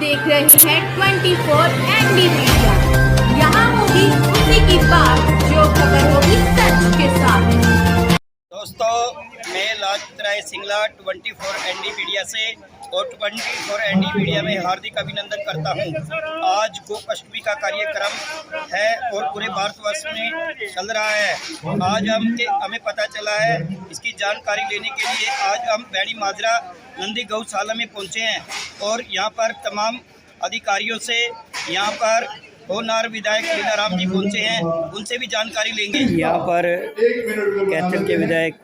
देख रहे हैं 24 ND मीडिया। यहाँ होगी उसी की बात जो खबर होगी सच के साथ। दोस्तों, मैं लाजपत राय सिंगला 24 ND मीडिया से और 24 ND मीडिया में हार्दिक अभिनंदन करता हूं। आज गोपाष्टमी का कार्यक्रम है और पूरे भारतवर्ष में चल रहा है। आज हमें पता चला है, इसकी जानकारी लेने के लिए आज हम बैड़ी माजरा नंदी गौशाला में पहुंचे हैं और यहाँ पर तमाम अधिकारियों से यहाँ पर होनार विधायक लीलाराम जी पहुंचे हैं, उनसे भी जानकारी लेंगे। यहाँ पर कैथल के विधायक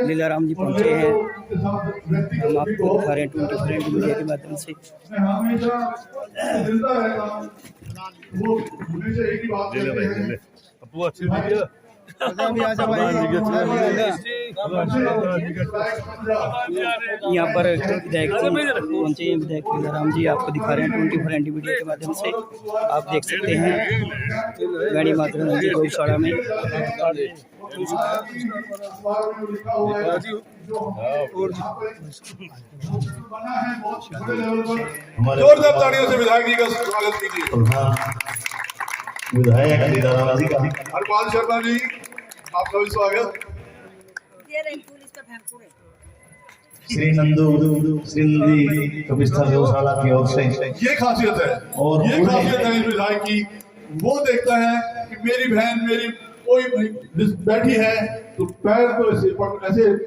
लीलाराम जी पहुंचे हैं, हम आपको दिखा रहे हैं 24 मीडिया के माध्यम से। यहाँ पर विधायक पहुंचे हैं, विधायक लीलाराम जी आपको दिखा रहे हैं 24 ND मीडिया के माध्यम से। आप देख सकते हैं बैड़ी माजरा नंदी गौशाला में जोरदार तालियों से विधायक जी का स्वागत कीजिए। विधायक लीलाराम जी का हरपाल शर्मा जी, आपका भी स्वागत। श्री नंदी कपिस्थल गौशाला की ओर से ये खासियत है और ये खासियत है इस विधायक की। वो देखता है कि मेरी बहन मेरी कोई बैठी है तो पैर को ऐसे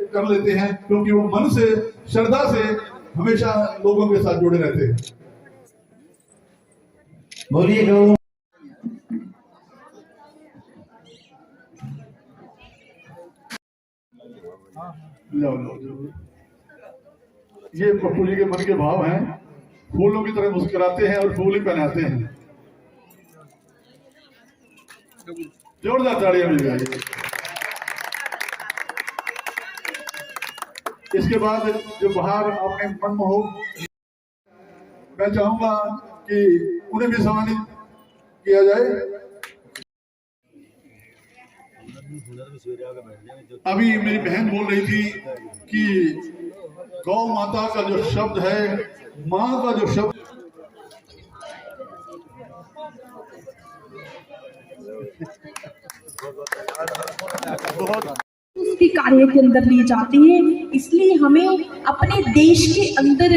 कर लेते हैं, क्योंकि वो मन से श्रद्धा से हमेशा लोगों के साथ जुड़े रहते हैं। बोलिए गौ। ये पप्पू जी के मन के भाव हैं, फूलों की तरह मुस्कुराते हैं और फूल ही पहनाते हैं। जोरदार तालियां मिल गई। इसके बाद जो बाहर आपने मनमोहक, मैं चाहूंगा कि उन्हें भी सम्मानित किया जाए। अभी मेरी बहन बोल रही थी कि गौ माता का जो शब्द है, माँ का जो शब्द, उसके कार्य के अंदर ली जाती है। इसलिए हमें अपने देश के अंदर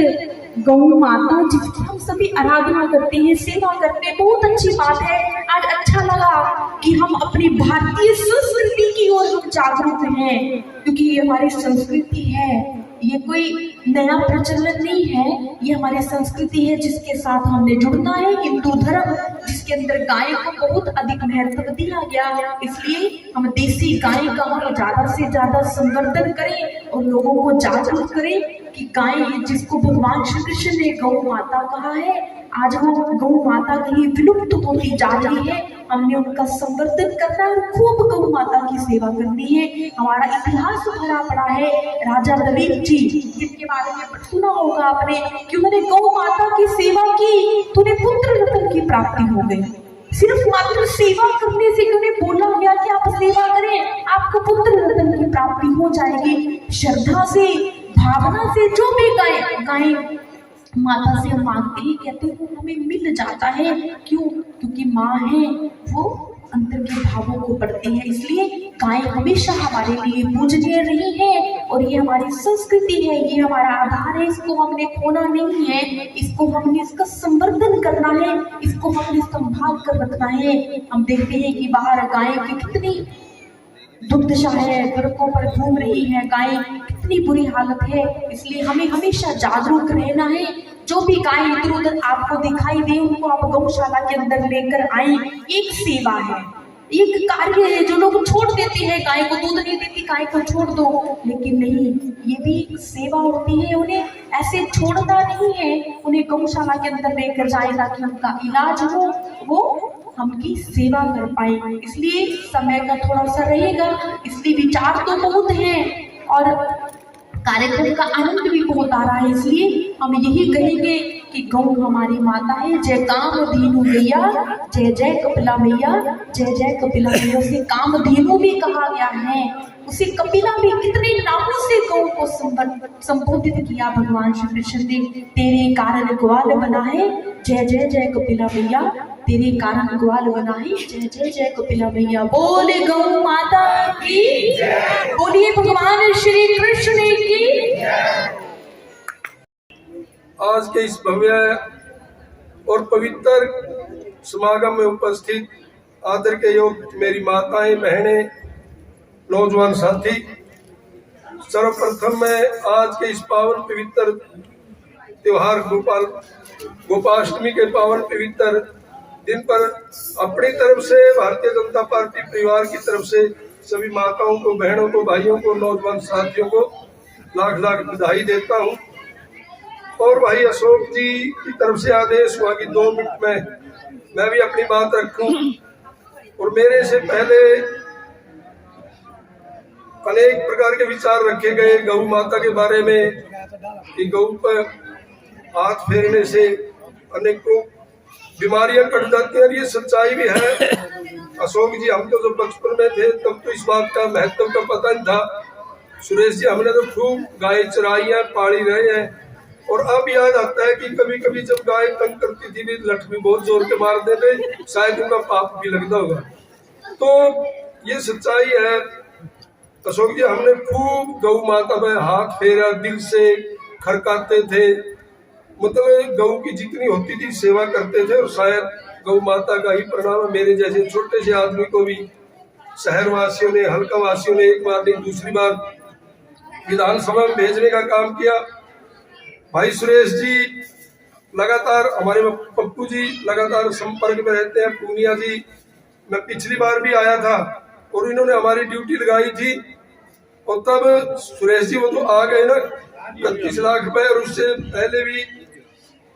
गौ माता जिसकी हम सभी आराधना करते हैं, सेवा करते हैं, बहुत अच्छी बात है। आज अच्छा लगा कि हम अपनी भारतीय संस्कृति की ओर हम जागरूक हैं, क्योंकि ये हमारी संस्कृति है, ये कोई नया प्रचलन नहीं है, ये हमारी संस्कृति है जिसके साथ हमने जुड़ना है। हिंदू धर्म जिसके अंदर गाय को बहुत अधिक महत्व दिया गया, इसलिए हम देसी गाय का हम ज्यादा से ज्यादा संवर्धन करें और लोगों को जागरूक करें कि गाय जिसको भगवान श्री कृष्ण ने गौ माता कहा है, आज वो गौ माता कहीं विलुप्त होती जा रही है। हमने उनका संवर्धन करना है, खूब गौ माता की सेवा करनी है। हमारा इतिहास भरा पड़ा है। राजा दलीप जी जिनके बारे में सुना होगा आपने कि उन्होंने गौ माता की सेवा की तो उन्हें पुत्र रत्न की प्राप्ति हो गई। सिर्फ मात्र सेवा करने से उन्हें बोला गया कि आप सेवा करें, आपको पुत्र रत्न की प्राप्ति हो जाएगी। श्रद्धा से, भावना से जो भी गाय माता से हम मांगते हैं, कहते हैं वो हमें मिल जाता है। क्यों? क्योंकि माँ है, वो अंतर के भावों को पढ़ती है। इसलिए गाय हमेशा हमारे लिए पूजनीय रही है और ये हमारी संस्कृति है, ये हमारा आधार है। इसको हमने खोना नहीं है, इसको हमने इसका संवर्धन करना है, इसको हमने संभाल कर रखना है। हम देखते हैं कि बाहर गाय की कितनी दुर्दशा है, सड़कों पर घूम रही है गाय, कितनी बुरी हालत है। इसलिए हमें हमेशा जागरूक रहना है। जो भी गाय इधर उधर आपको दिखाई दे, उनको आप गौशाला के अंदर लेकर आए। एक सेवा है, एक कार्य है। जो लोग छोड़ देते हैं, गाय को दूध नहीं देती, गाय को छोड़ दो, लेकिन नहीं, ये भी एक सेवा होती है। उन्हें ऐसे छोड़ना नहीं है, उन्हें गौशाला के अंदर लेकर जाए ताकि उनका इलाज हो, वो हमकी सेवा कर पाए। इसलिए समय का थोड़ा सा रहेगा, इसलिए विचार तो बहुत है और कार्यक्रम का आनंद भी बहुत आ रहा है। इसलिए हम यही कहेंगे कि गौ हमारी माता है। जय कामधेनु मैया, जय जय कपिला मैया, जय जय कपिला मैया। उसे कामधेनु भी कहा गया है, उसे कपिला भी, कितने नामों से गौ को संबोधित किया भगवान श्री कृष्ण ने। तेरे कारण ग्वाल बना है, जय जय जय कपिला मैया, तेरे कारण ग्वाल बना है, जय जय जय कपिला मैया। बोले गौ माता की, बोलिए भगवान श्री कृष्ण की। आज के इस भव्य और पवित्र समागम में उपस्थित आदर के योग मेरी माताएं, बहनें, नौजवान साथी, सर्वप्रथम मैं आज के इस पावन पवित्र त्योहार गोपाष्टमी के पावन पवित्र दिन पर अपनी तरफ से भारतीय जनता पार्टी परिवार की तरफ से सभी माताओं को, बहनों को, भाइयों को, नौजवान साथियों को लाख लाख बधाई देता हूं। और भाई अशोक जी की तरफ से आदेश हुआ कि 2 मिनट में मैं भी अपनी बात रखूं। और मेरे से पहले अनेक प्रकार के विचार रखे गए गौ माता के बारे में कि गौ पर हाथ फेरने से अनेकों बीमारियां कट जाती हैं। ये सच्चाई भी है अशोक जी। हम तो जब बचपन में थे तब तो इस बात का महत्व का पता नहीं था। सुरेश जी, हमने तो खूब गाय चराई है, पाली रहे हैं। और अब याद आता है कि कभी कभी जब गाय तंग करती थी भी लठ भी बहुत जोर के मार देते, शायद उनका पाप भी लगता होगा। तो ये सच्चाई है अशोक जी। हमने खूब गौ माता में हाथ फेरा, दिल से खड़काते थे, मतलब गौ की जितनी होती थी सेवा करते थे। और शायद गौ माता का ही परिणाम मेरे जैसे छोटे से आदमी को भी शहर वासियों ने, हल्का वासियों ने एक बार नहीं दूसरी बार विधानसभा में भेजने का काम किया। भाई सुरेश जी लगातार, हमारे पप्पू जी लगातार संपर्क में रहते हैं, पूनिया जी, मैं पिछली बार भी आया था और इन्होंने हमारी ड्यूटी लगाई थी। और तब सुरेश जी वो तो आ गए ना 31 लाख रुपए, और उससे पहले भी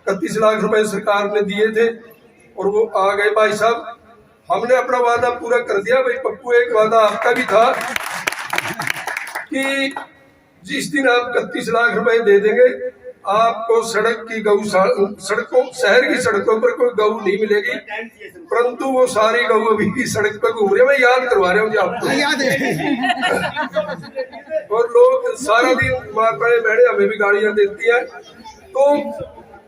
31 लाख रुपए सरकार ने दिए थे और वो आ गए। भाई साहब, हमने अपना वादा पूरा कर दिया। भाई पप्पू, एक वादा आपका भी था कि जिस दिन आप 31 लाख रुपए दे देंगे आपको सड़क की सड़कों, शहर की सड़कों पर कोई गऊ नहीं मिलेगी। परंतु वो सारी गऊ अभी भी सड़क पर घूम रहे हैं। मैं याद करवा रहा हूँ जी आपको, याद है। और लोग सारा दिन माताएं बहनें हमें भी गाड़ियां देती हैं। तो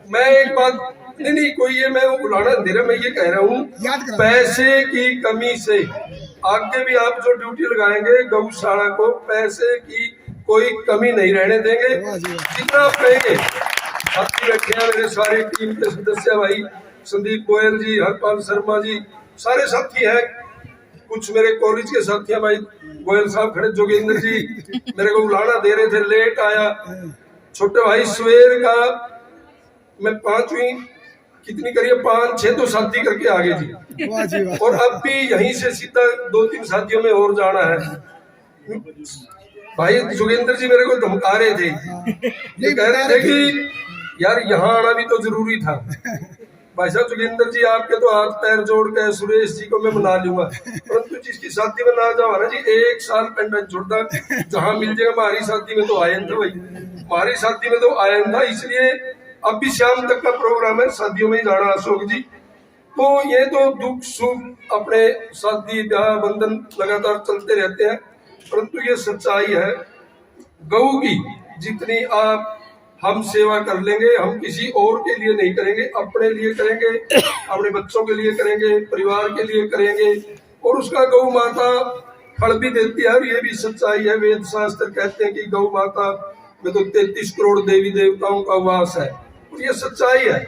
मैं एक बात नहीं कोई ये मैं बुलाना दे रहा, मैं ये कह रहा हूँ पैसे की कमी से आगे भी आप जो ड्यूटी लगाएंगे गौशाला को, पैसे की कोई कमी नहीं रहने देंगे। जितना आप कहेंगे, साथी बैठे हैं मेरे सारे टीम के सदस्य, भाई संदीप गोयल जी, हरपाल शर्मा जी, सारे साथी हैं। कुछ मेरे कॉलेज के साथी हैं, भाई गोयल साहब खड़े, जोगेंद्र जी मेरे को बुलाना दे रहे थे, लेट आया। छोटे भाई सवेर का मैं 5वीं कितनी करिए 5-6 तो साथी करके आगे जी। और अब भी यहीं से सीधा 2-3 साथियों में और जाना है। भाई जोगेंद्र जी मेरे को धमका रहे थे, ये कह रहे थे कि यार यहाँ आना भी तो जरूरी था। भाई साहब जोगेंद्र जी, आपके तो हाथ पैर जोड़ के सुरेश जी को मैं मना लूंगा, परंतु जिसकी शादी में ना जाओ ना जी, 1 साल पेंडेंट छोड़ता, जहाँ मिल जाएगा। हमारी शादी में तो आयन था भाई, हमारी शादी में तो आयन था, इसलिए अब भी शाम तक का प्रोग्राम है, शादियों में ही जाना अशोक जी। तो ये तो दुख सुख अपने शादी ब्याह बंधन लगातार चलते रहते हैं, परंतु ये सच्चाई है गऊ की। जितनी आप हम सेवा कर लेंगे, हम किसी और के लिए नहीं करेंगे, अपने लिए करेंगे, अपने बच्चों के लिए करेंगे, परिवार के लिए करेंगे, और उसका गौ माता फल भी देती है। और ये भी सच्चाई है, वेद शास्त्र कहते हैं कि गौ माता में तो 33 करोड़ देवी देवताओं का वास है, और ये सच्चाई है।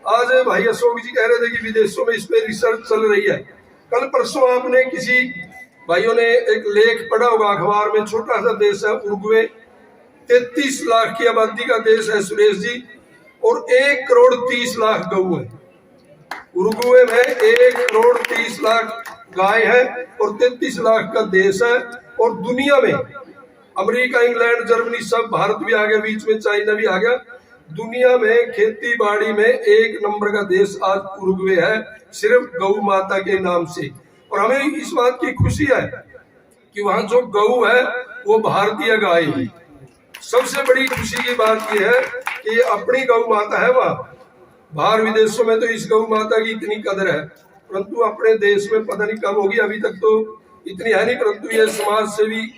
आज भाई अशोक जी कह रहे थे कि विदेशों में इस पे रिसर्च चल रही है। कल परसों आपने किसी भाइयों ने एक लेख पढ़ा होगा अखबार में, छोटा सा देश है उरुग्वे, 33 लाख की आबादी का देश है सुरेश जी, और 1 करोड़ 30 लाख गऊ है। उरुग्वे में 1 करोड़ 30 लाख गाय है और 33 लाख का देश है। और दुनिया में अमेरिका, इंग्लैंड, जर्मनी सब, भारत भी आ गया बीच में, चाइना भी आ गया। दुनिया में खेती बाड़ी में 1 नंबर का देश आज उरुग्वे है, सिर्फ गऊ माता के नाम से। और हमें इस बात की खुशी है कि वहाँ जो गऊ है वो भारतीय गाय है। सबसे बड़ी खुशी की बात यह है कि ये अपनी गौ माता है वहाँ, बाहर विदेशों में तो इस गौ माता की इतनी कदर है, परंतु अपने देश में पता नहीं कब होगी, अभी तक तो इतनी है नहीं। परंतु ये समाज सेवी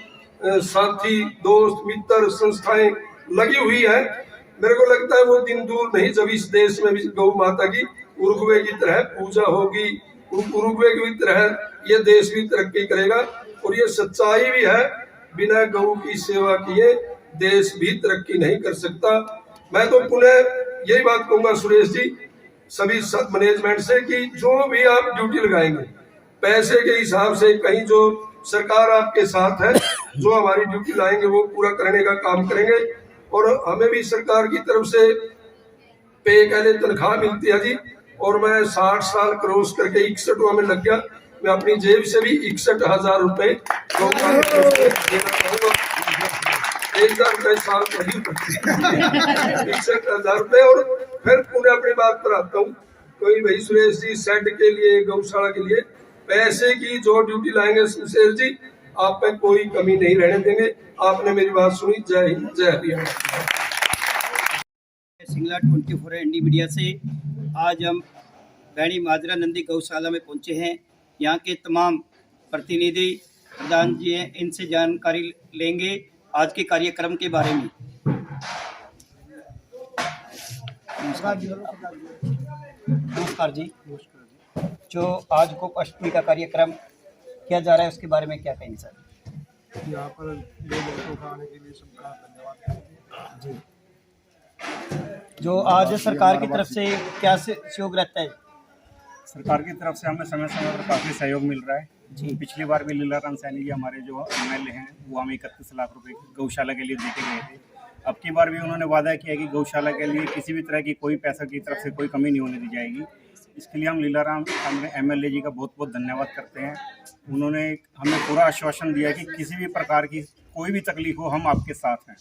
साथी, दोस्त, मित्र, संस्थाएं लगी हुई है। मेरे को लगता है वो दिन दूर नहीं जब इस देश में भी गौ माता की उरुग्वे की तरह पूजा होगी, उरुग्वे की तरह ये देश भी तरक्की करेगा। और ये सच्चाई भी है, बिना गौ की सेवा किए देश भी तरक्की नहीं कर सकता। मैं तो पुनः यही बात कहूंगा सुरेश जी, सभी मैनेजमेंट से कि जो भी आप ड्यूटी लगाएंगे पैसे के हिसाब से, कहीं जो सरकार आपके साथ है, जो हमारी ड्यूटी लाएंगे वो पूरा करने का काम करेंगे। और हमें भी सरकार की तरफ से पे कहले तनख्वाह मिलती है जी। और मैं 60 साल क्रॉस करके 61वां में लग गया, मैं अपनी जेब से भी 61,000 रुपए देना चाहूंगा। 1,000 रुपए साल तो नहीं पड़ती, 61,000 रुपए। और फिर पूरे अपनी बात पर आता हूँ, कोई भाई सुरेश जी शेड के लिए, गौशाला के लिए पैसे की जो ड्यूटी लाएंगे सुरेश जी, आप पे कोई कमी नहीं रहने देंगे। आपने मेरी बात सुनी। जय हिंद, जय हरियाणा। सिंगला 24 एनडी मीडिया से आज हम बैणी माजरा नंदी गौशाला में पहुंचे हैं। यहाँ के तमाम प्रतिनिधि प्रधान जी हैं, इनसे जानकारी लेंगे आज के कार्यक्रम के बारे में। नमस्कार जी। जो आज गोपाष्टमी का कार्यक्रम किया जा रहा है उसके बारे में क्या कहेंगे सर? यहाँ पर लोगों को आने के लिए सबका धन्यवाद जी। जो आज सरकार की तरफ से क्या सहयोग रहता है? सरकार की तरफ से हमें समय समय पर काफ़ी सहयोग मिल रहा है जी। पिछली बार भी लीलाराम सैनी जी हमारे जो एमएलए हैं वो हमें 31 लाख रुपए गौशाला के लिए देके गए थे। अब की बार भी उन्होंने वादा किया कि गौशाला के लिए किसी भी तरह की कोई पैसा की तरफ से कोई कमी नहीं होने दी जाएगी। इसके लिए हम लीलाराम एमएलए जी का बहुत बहुत धन्यवाद करते हैं। उन्होंने हमें पूरा आश्वासन दिया कि किसी भी प्रकार की कोई भी तकलीफ हो हम आपके साथ हैं,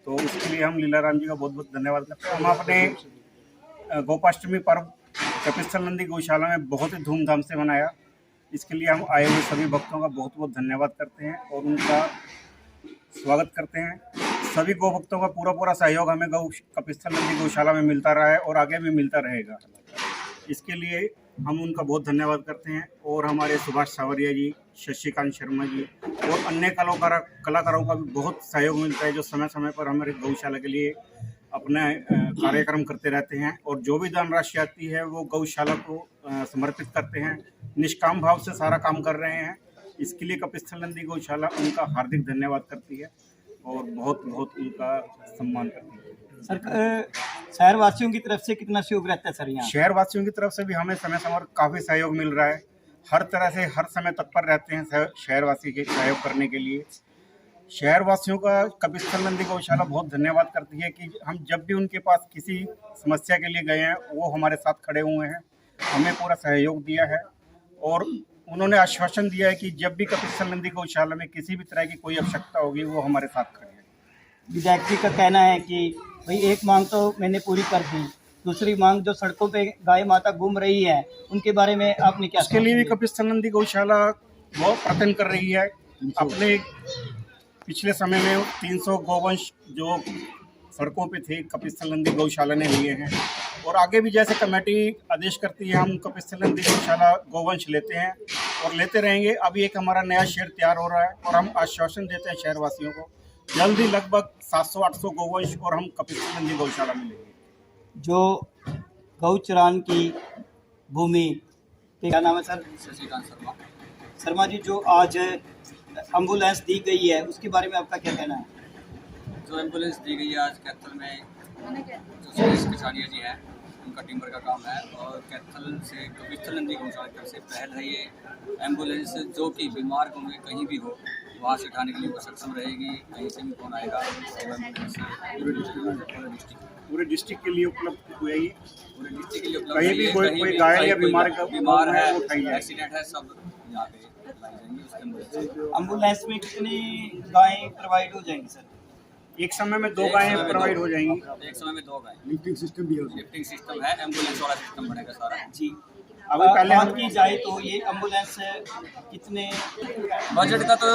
तो उसके लिए हम लीलाराम जी का बहुत बहुत धन्यवाद करते हैं। हम अपने गोपाष्टमी पर्व कपिस्थल नंदी गौशाला में बहुत ही धूमधाम से मनाया। इसके लिए हम आए हुए सभी भक्तों का बहुत बहुत धन्यवाद करते हैं और उनका स्वागत करते हैं। सभी गौ भक्तों का पूरा सहयोग हमें कपिस्थल नंदी गौशाला में मिलता रहा है और आगे भी मिलता रहेगा। इसके लिए हम उनका बहुत धन्यवाद करते हैं। और हमारे सुभाष सावरिया जी, शशिकांत शर्मा जी और अन्य कलाकारों का भी बहुत सहयोग मिलता है, जो समय समय पर हमारे गौशाला के लिए अपने कार्यक्रम करते रहते हैं। और जो भी धनराशि आती है वो गौशाला को समर्पित करते हैं, निष्काम भाव से सारा काम कर रहे हैं। इसके लिए कपिस्थल नंदी गौशाला उनका हार्दिक धन्यवाद करती है और बहुत बहुत उनका सम्मान करती है। सर, शहर वासियों की तरफ से कितना सहयोग रहता है सर? यहाँ शहर वासियों की तरफ से भी हमें समय समय पर काफ़ी सहयोग मिल रहा है। हर तरह से हर समय तत्पर रहते हैं शहरवासी के सहयोग करने के लिए। शहर वासियों का कपिस्थल नंदी गौशाला बहुत धन्यवाद करती है कि हम जब भी उनके पास किसी समस्या के लिए गए हैं वो हमारे साथ खड़े हुए हैं, हमें पूरा सहयोग दिया है। और उन्होंने आश्वासन दिया है कि जब भी कपिस्थल नंदी गौशाला में किसी भी तरह की कोई आवश्यकता होगी वो हमारे साथ खड़े हैं। विधायक जी का कहना है कि भाई एक मांग तो मैंने पूरी कर दी, दूसरी मांग जो सड़कों पे गाय माता घूम रही है उनके बारे में आपने क्या? उसके लिए भी कपिस्थल नंदी गौशाला बहुत प्रयत्न कर रही है। अपने पिछले समय में 300 गौवंश जो सड़कों पे थे कपिस्थल नंदी गौशाला ने लिए हैं और आगे भी जैसे कमेटी आदेश करती है हम कपिस्थल नंदी गौशाला गौवंश लेते हैं और लेते रहेंगे। अभी एक हमारा नया शेड तैयार हो रहा है और हम आश्वासन देते हैं शहरवासियों को जल्द ही लगभग 700-800 गौवंश और हम कपिस्थल नंदी गौशाला में लेंगे। जो गौचरान की भूमि, क्या नाम है सर? शशिकांत शर्मा। शर्मा जी, जो आज एम्बुलेंस दी गई है उसके बारे में आपका क्या कहना है? जो एम्बुलेंस दी गई है आज कैथल में, जो सुरेश कचारिया जी हैं उनका टीमर का काम है और कैथल से कपिस्थल नंदी गौशाला की तरफ से पहल है ये एम्बुलेंस जो कि बीमार होंगे कहीं भी हो वहाँ से उठाने के लिए वो सक्षम रहेगी। कहीं से भी कौन आएगा, पूरे डिस्ट्रिक्ट के लिए उपलब्ध हुआ ये, पूरे डिस्ट्रिक्ट के लिए उपलब्ध कहीं भी कोई घायल या बीमार है, एक्सीडेंट है, सब यहाँ पे लाई जाएंगी उसके एम्बुलेंस में कितनी गायें प्रोवाइड हो जाएंगी सर? एक समय में 2 गायें प्रोवाइड हो जाएंगी। एक समय में 2 गायें। लिफ्टिंग सिस्टम भी है, लिफ्टिंग सिस्टम है, एम्बुलेंस वाला सिस्टम बनेगा सारा जी। अभी पहले बात की जाए तो ये एम्बुलेंस कितने बजट का तो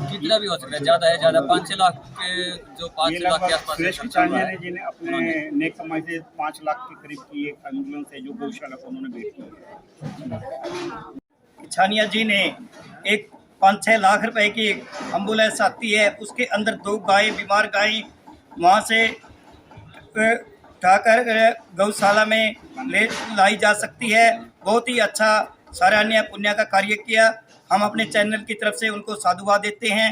कितना भी हो सकता है, ज़्यादा है ज़्यादा 5-6 लाख के, जो 5 ये लाख के लगभग आसपास सुरेश खर्चा हुआ किचानिया है। ने जिन्हें अपने नेक कमाई से 5 लाख के करीब की एक एम्बुलेंस है जो गौशाला को उन्होंने भेंट की है। छानिया जी ने एक 5-6 लाख रुपए की एम्बुलेंस आती है, उसके अंदर 2 गाय, बीमार गाय वहाँ से उठाकर गौशाला में ले लाई जा सकती है। बहुत ही अच्छा सराहनीय पुण्य का कार्य किया। हम अपने चैनल की तरफ से उनको साधुवाद देते हैं।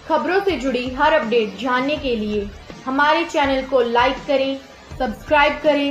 खबरों से जुड़ी हर अपडेट जानने के लिए हमारे चैनल को लाइक करें, सब्सक्राइब करें